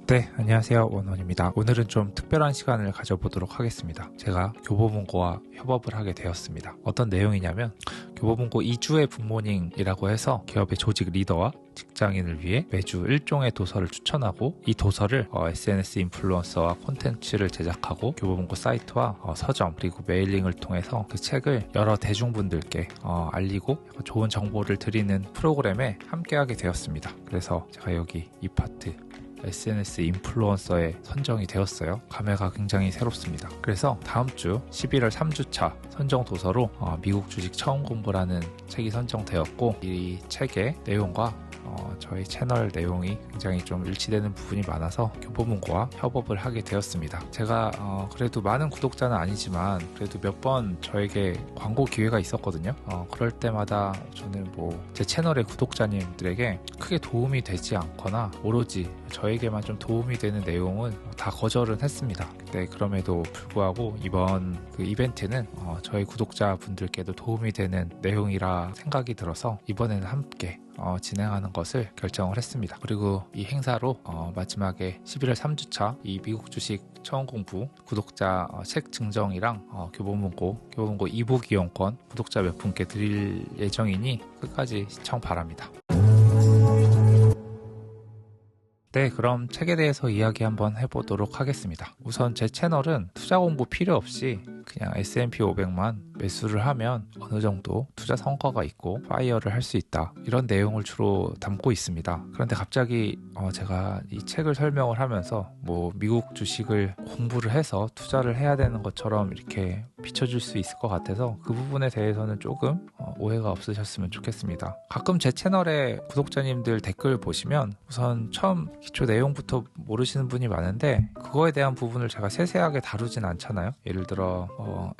네, 안녕하세요. 원원입니다. 오늘은 좀 특별한 시간을 가져보도록 하겠습니다. 제가 교보문고와 협업을 하게 되었습니다. 어떤 내용이냐면 교보문고 2주의 굿모닝이라고 해서 기업의 조직 리더와 직장인을 위해 매주 1종의 도서를 추천하고 이 도서를 SNS 인플루언서와 콘텐츠를 제작하고 교보문고 사이트와 서점 그리고 메일링을 통해서 그 책을 여러 대중분들께 알리고 좋은 정보를 드리는 프로그램에 함께하게 되었습니다. 그래서 제가 여기 이 파트 SNS 인플루언서에 선정이 되었어요. 감회가 굉장히 새롭습니다. 그래서 다음 주 11월 3주차 선정 도서로 미국 주식 처음 공부라는 책이 선정되었고 이 책의 내용과 저희 채널 내용이 굉장히 좀 일치되는 부분이 많아서 교보문고와 협업을 하게 되었습니다. 제가 그래도 많은 구독자는 아니지만 그래도 몇 번 저에게 광고 기회가 있었거든요. 그럴 때마다 저는 제 채널의 구독자님들에게 크게 도움이 되지 않거나 오로지 저에게만 좀 도움이 되는 내용은 다 거절은 했습니다. 근데 그럼에도 불구하고 이번 그 이벤트는 저희 구독자분들께도 도움이 되는 내용이라 생각이 들어서 이번에는 함께 진행하는 것을 결정을 했습니다. 그리고 이 행사로 마지막에 11월 3주차 이 미국 주식 처음 공부 구독자 책 증정이랑 교보문고 이북 이용권 구독자 몇 분께 드릴 예정이니 끝까지 시청 바랍니다. 네, 그럼 책에 대해서 이야기 한번 해보도록 하겠습니다. 우선 제 채널은 투자 공부 필요 없이 그냥 S&P 500만 매수를 하면 어느 정도 투자 성과가 있고 파이어를 할 수 있다 이런 내용을 주로 담고 있습니다. 그런데 갑자기 제가 이 책을 설명을 하면서 미국 주식을 공부를 해서 투자를 해야 되는 것처럼 이렇게 비춰줄 수 있을 것 같아서 그 부분에 대해서는 조금 오해가 없으셨으면 좋겠습니다. 가끔 제 채널에 구독자님들 댓글 보시면 우선 처음 기초 내용부터 모르시는 분이 많은데 그거에 대한 부분을 제가 세세하게 다루진 않잖아요. 예를 들어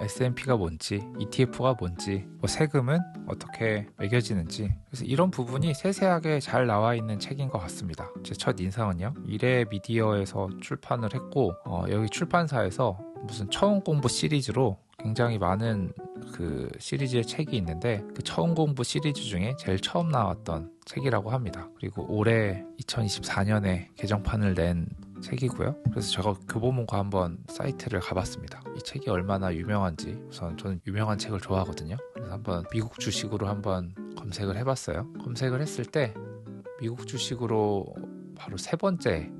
S&P가 뭔지 ETF가 뭔지 세금은 어떻게 매겨지는지 그래서 이런 부분이 세세하게 잘 나와 있는 책인 것 같습니다. 제 첫 인상은요. 미래미디어에서 출판을 했고 여기 출판사에서 무슨 처음 공부 시리즈로 굉장히 많은 그 시리즈의 책이 있는데 그 처음 공부 시리즈 중에 제일 처음 나왔던 책이라고 합니다. 그리고 올해 2024년에 개정판을 낸 책이고요. 그래서 제가 교보문고 한번 사이트를 가봤습니다. 이 책이 얼마나 유명한지 우선 저는 유명한 책을 좋아하거든요. 그래서 한번 미국 주식으로 한번 검색을 해봤어요. 검색을 했을 때 미국 주식으로 바로 세 번째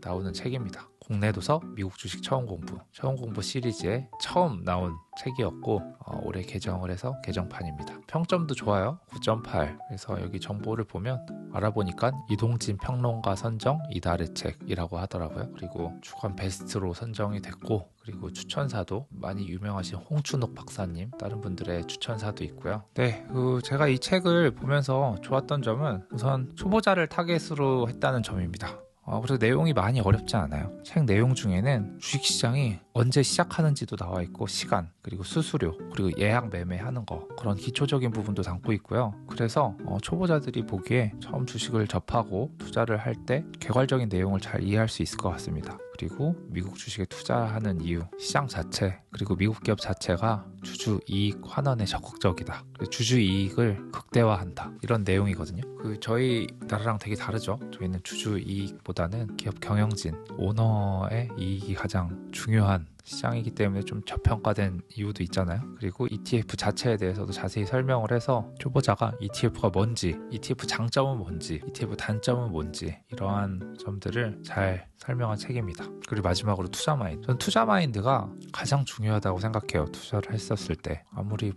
나오는 책입니다. 국내 도서 미국 주식 처음 공부 시리즈에 처음 나온 책이었고 올해 개정을 해서 개정판입니다. 평점도 좋아요. 9.8. 그래서 여기 정보를 보면 알아보니까 이동진 평론가 선정 이달의 책이라고 하더라고요. 그리고 주간 베스트로 선정이 됐고 그리고 추천사도 많이 유명하신 홍춘욱 박사님 다른 분들의 추천사도 있고요. 네, 제가 이 책을 보면서 좋았던 점은 우선 초보자를 타겟으로 했다는 점입니다. 그래서 내용이 많이 어렵지 않아요. 책 내용 중에는 주식시장이 언제 시작하는지도 나와 있고 시간 그리고 수수료 그리고 예약 매매하는 거 그런 기초적인 부분도 담고 있고요. 그래서 초보자들이 보기에 처음 주식을 접하고 투자를 할 때 개괄적인 내용을 잘 이해할 수 있을 것 같습니다. 그리고 미국 주식에 투자하는 이유, 시장 자체 그리고 미국 기업 자체가 주주 이익 환원에 적극적이다. 주주 이익을 극대화한다. 이런 내용이거든요. 저희 나라랑 되게 다르죠. 저희는 주주 이익보다는 기업 경영진, 오너의 이익이 가장 중요한 시장이기 때문에 좀 저평가된 이유도 있잖아요. 그리고 ETF 자체에 대해서도 자세히 설명을 해서 초보자가 ETF가 뭔지, ETF 장점은 뭔지, ETF 단점은 뭔지 이러한 점들을 잘 설명한 책입니다. 그리고 마지막으로 투자 마인드. 전 투자 마인드가 가장 중요하다고 생각해요. 투자를 했었을 때 아무리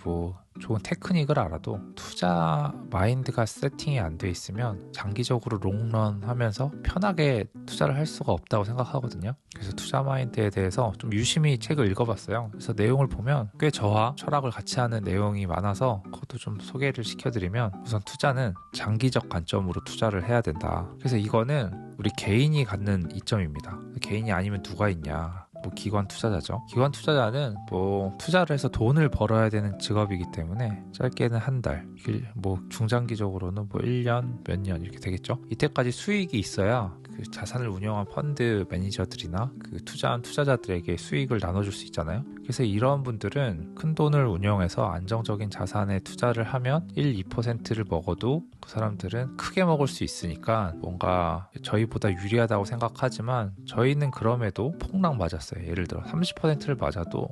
좋은 테크닉을 알아도 투자 마인드가 세팅이 안 돼 있으면 장기적으로 롱런 하면서 편하게 투자를 할 수가 없다고 생각하거든요. 그래서 투자 마인드에 대해서 좀 유심히 책을 읽어봤어요. 그래서 내용을 보면 꽤 저와 철학을 같이 하는 내용이 많아서 그것도 좀 소개를 시켜드리면 우선 투자는 장기적 관점으로 투자를 해야 된다. 그래서 이거는 우리 개인이 갖는 이점입니다. 개인이 아니면 누가 있냐. 기관 투자자죠. 기관 투자자는 투자를 해서 돈을 벌어야 되는 직업이기 때문에 짧게는 한 달, 중장기적으로는 1년, 몇 년 이렇게 되겠죠. 이때까지 수익이 있어야 그 자산을 운영한 펀드 매니저들이나 그 투자한 투자자들에게 수익을 나눠줄 수 있잖아요. 그래서 이런 분들은 큰 돈을 운영해서 안정적인 자산에 투자를 하면 1, 2%를 먹어도 그 사람들은 크게 먹을 수 있으니까 뭔가 저희보다 유리하다고 생각하지만 저희는 그럼에도 폭락 맞았어요. 예를 들어 30%를 맞아도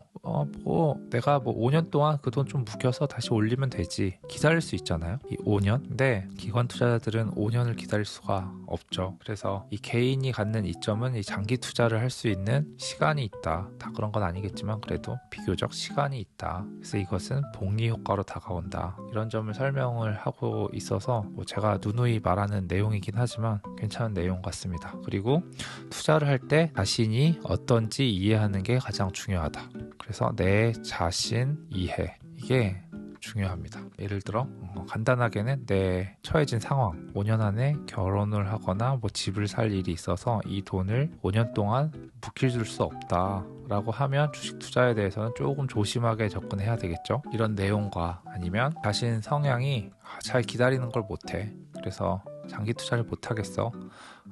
내가 5년 동안 그 돈 좀 묵혀서 다시 올리면 되지, 기다릴 수 있잖아요, 이 5년. 근데 기관 투자자들은 5년을 기다릴 수가 없죠. 그래서 이 개인이 갖는 이점은 이 장기 투자를 할 수 있는 시간이 있다. 다 그런 건 아니겠지만 그래도 비교적 시간이 있다. 그래서 이것은 복리 효과로 다가온다. 이런 점을 설명을 하고 있어서 제가 누누이 말하는 내용이긴 하지만 괜찮은 내용 같습니다. 그리고 투자를 할 때 자신이 어떤지 이해하는 게 가장 중요하다. 그래서 내 자신 이해, 이게 중요합니다. 예를 들어 간단하게는 내 처해진 상황, 5년 안에 결혼을 하거나 집을 살 일이 있어서 이 돈을 5년 동안 묵힐 수 없다 라고 하면 주식 투자에 대해서는 조금 조심하게 접근해야 되겠죠. 이런 내용과 아니면 자신 성향이 잘 기다리는 걸 못해, 그래서 장기 투자를 못하겠어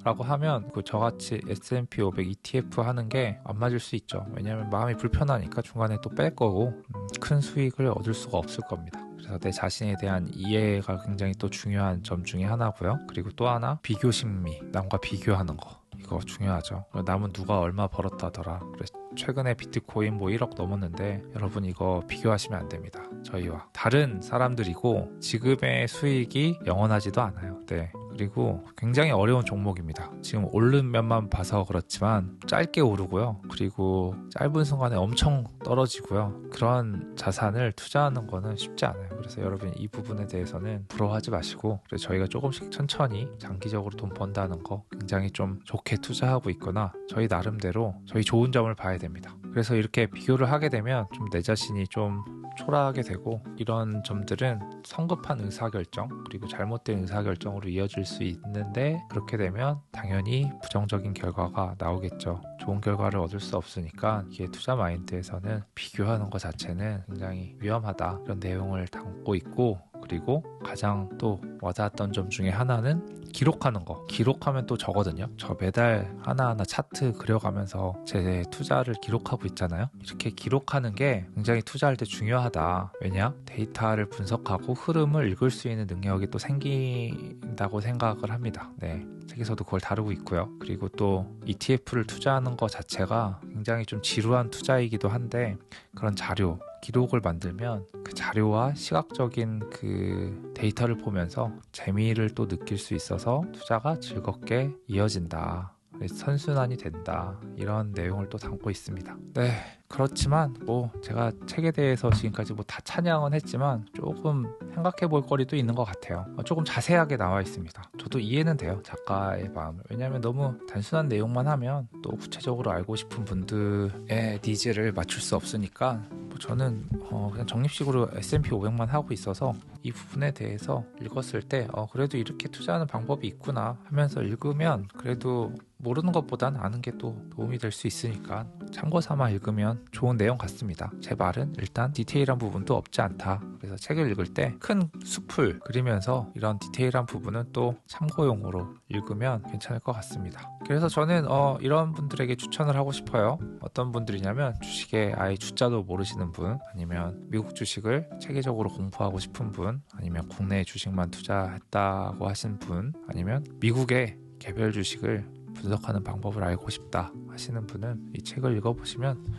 라고 하면 저같이 S&P 500 ETF 하는 게 안 맞을 수 있죠. 왜냐하면 마음이 불편하니까 중간에 또 뺄 거고 큰 수익을 얻을 수가 없을 겁니다. 그래서 내 자신에 대한 이해가 굉장히 또 중요한 점 중에 하나고요. 그리고 또 하나, 비교 심리, 남과 비교하는 거, 이거 중요하죠. 남은 누가 얼마 벌었다더라, 그래서 최근에 비트코인 1억 넘었는데 여러분 이거 비교하시면 안 됩니다. 저희와 다른 사람들이고 지금의 수익이 영원하지도 않아요. 네. 그리고 굉장히 어려운 종목입니다. 지금 오른 면만 봐서 그렇지만 짧게 오르고요. 그리고 짧은 순간에 엄청 떨어지고요. 그런 자산을 투자하는 거는 쉽지 않아요. 그래서 여러분 이 부분에 대해서는 부러워하지 마시고, 그래서 저희가 조금씩 천천히 장기적으로 돈 번다는 거 굉장히 좀 좋게 투자하고 있거나 저희 나름대로 저희 좋은 점을 봐야 됩니다. 그래서 이렇게 비교를 하게 되면 좀 내 자신이 좀 초라하게 되고, 이런 점들은 성급한 의사결정 그리고 잘못된 의사결정으로 이어질 수 있는데, 그렇게 되면 당연히 부정적인 결과가 나오겠죠. 좋은 결과를 얻을 수 없으니까 이게 투자 마인드에서는 비교하는 것 자체는 굉장히 위험하다, 이런 내용을 담고 있고, 그리고 가장 또 와닿았던 점 중에 하나는 기록하는 거. 기록하면 또 저거든요. 저 매달 하나하나 차트 그려가면서 제 투자를 기록하고 있잖아요. 이렇게 기록하는 게 굉장히 투자할 때 중요하다. 왜냐? 데이터를 분석하고 흐름을 읽을 수 있는 능력이 또 생긴다고 생각을 합니다. 네. 책에서도 그걸 다루고 있고요. 그리고 또 ETF를 투자하는 것 자체가 굉장히 좀 지루한 투자이기도 한데, 그런 자료, 기록을 만들면 그 자료와 시각적인 그 데이터를 보면서 재미를 또 느낄 수 있어서 투자가 즐겁게 이어진다, 선순환이 된다, 이런 내용을 또 담고 있습니다. 네, 그렇지만 제가 책에 대해서 지금까지 다 찬양은 했지만 조금 생각해 볼 거리도 있는 것 같아요. 조금 자세하게 나와 있습니다. 저도 이해는 돼요, 작가의 마음을. 왜냐하면 너무 단순한 내용만 하면 또 구체적으로 알고 싶은 분들의 니즈를 맞출 수 없으니까 저는 그냥 적립식으로 S&P 500만 하고 있어서 이 부분에 대해서 읽었을 때 그래도 이렇게 투자하는 방법이 있구나 하면서 읽으면 그래도 모르는 것보단 아는 게 또 도움이 될 수 있으니까 참고 삼아 읽으면 좋은 내용 같습니다. 제 말은 일단 디테일한 부분도 없지 않다. 그래서 책을 읽을 때 큰 숲을 그리면서 이런 디테일한 부분은 또 참고용으로 읽으면 괜찮을 것 같습니다. 그래서 저는 이런 분들에게 추천을 하고 싶어요. 어떤 분들이냐면 주식에 아예 주자도 모르시는 분, 아니면 미국 주식을 체계적으로 공부하고 싶은 분, 아니면 국내 주식만 투자했다고 하신 분, 아니면 미국의 개별 주식을 분석하는 방법을 알고 싶다 하시는 분은 이 책을 읽어보시면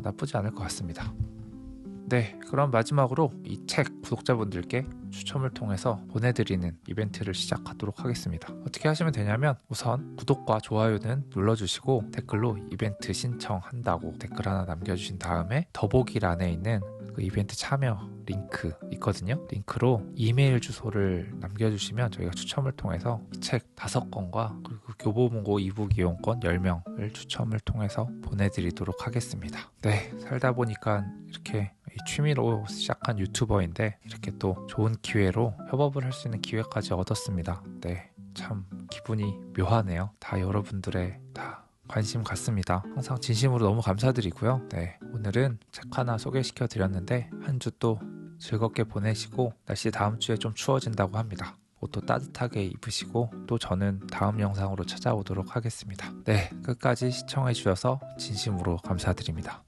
나쁘지 않을 것 같습니다. 네, 그럼 마지막으로 이 책 구독자분들께 추첨을 통해서 보내드리는 이벤트를 시작하도록 하겠습니다. 어떻게 하시면 되냐면 우선 구독과 좋아요는 눌러주시고 댓글로 이벤트 신청한다고 댓글 하나 남겨주신 다음에 더보기란에 있는 그 이벤트 참여 링크 있거든요. 링크로 이메일 주소를 남겨주시면 저희가 추첨을 통해서 책 5권과 그리고 교보문고 이북 이용권 10명을 추첨을 통해서 보내드리도록 하겠습니다. 네, 살다 보니까 이렇게 취미로 시작한 유튜버인데 이렇게 또 좋은 기회로 협업을 할 수 있는 기회까지 얻었습니다. 네, 참 기분이 묘하네요. 다 여러분들의 다 관심 갖습니다. 항상 진심으로 너무 감사드리고요. 네, 오늘은 책 하나 소개시켜 드렸는데 한 주 또 즐겁게 보내시고, 날씨 다음 주에 좀 추워진다고 합니다. 옷도 따뜻하게 입으시고 또 저는 다음 영상으로 찾아오도록 하겠습니다. 네, 끝까지 시청해 주셔서 진심으로 감사드립니다.